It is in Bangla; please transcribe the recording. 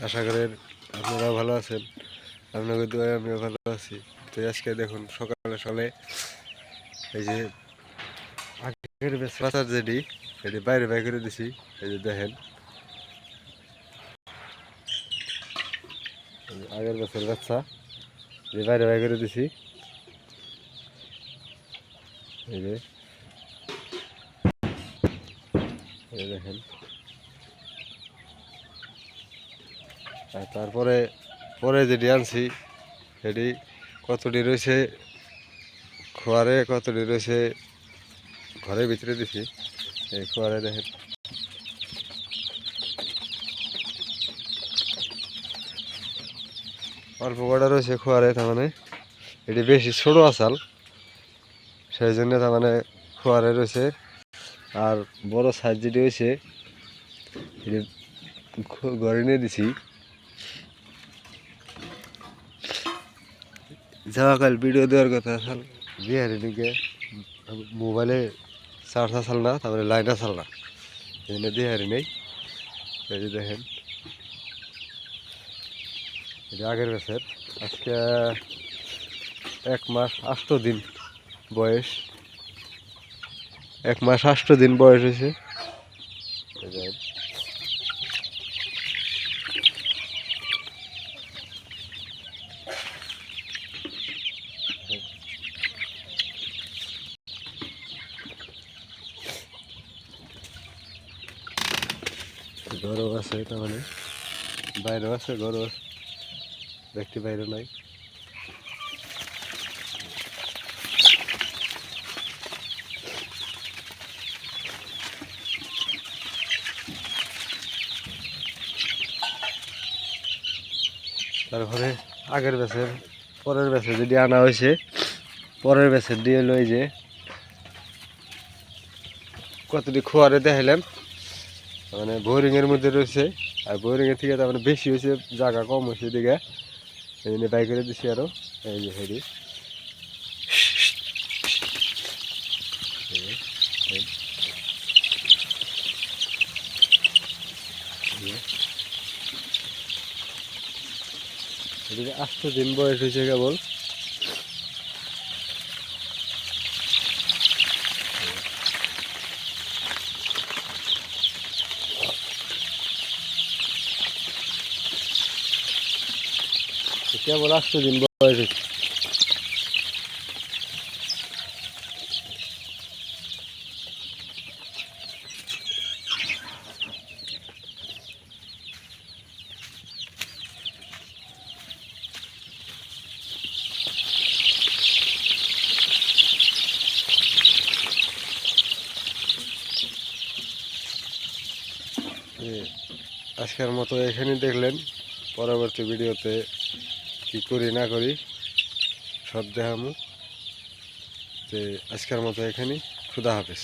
আশা করি আপনারাও ভালো আছেন। আপনাদের দোয়ায় আমিও ভালো আছি। তো আজকে দেখুন সকালে সকালে এই যে আগের বাচ্চার যেটি এটি বাইরে বাইরে করে দিছি। এই যে দেখেন আগের বছর বাচ্চা যে বাইরে বাইরে করে দিছি। এই যে দেখেন, আর তারপরে পরে যেটি আনছি সেটি কতটি রয়েছে খোয়ারে, কতটি রয়েছে ঘরের ভিতরে দিছি। এই খোয়ারে দেখেন অল্প কটা রয়েছে খোয়ারে, তার মানে এটি বেশি ছোট আসাল, সেই জন্য তার মানে খোয়ারে রয়েছে। আর বড় সাইজ যেটি হয়েছে এটি ঘরে নিয়ে দিছি। যাওয়াকাল ভিডিও দেওয়ার কথা আসাল বিহারি দিকে মোবাইলে চার্জ আসাল না, তারপরে লাইন আসাল না, এই জন্য বিহারি নেই। এই যে দেখেন এটা আগের বছর, আজকে 1 মাস 8 দিন বয়স, 1 মাস 8 দিন বয়স হয়েছে। ঘরও আছে, তার মানে বাইরেও আছে, ঘরও দেখতে বাইরে নাই। তারপরে আগের বছর পরের বছর যদি আনা হয়েছে, পরের বছর দিয়ে লই যে কতটি খোয়ারে দেখাইলাম, মানে বোরিং এর মধ্যে রয়েছে। আর বোরিং এর থেকে তার মানে বেশি হয়েছে, জায়গা কম হয়েছে দিকে, এই জন্য বাই করে দিছি আরো। এই যে হেরি এদিকে 8 দিন বয়স হয়েছে কেবল। কেবল 8 দিন বয়স হয়েছে। আজকের মতো এখানে দেখলেন, পরবর্তী ভিডিওতে কি করি না করি সব দেখামু। আজকের মতো এখানে, খুদা হাফেজ।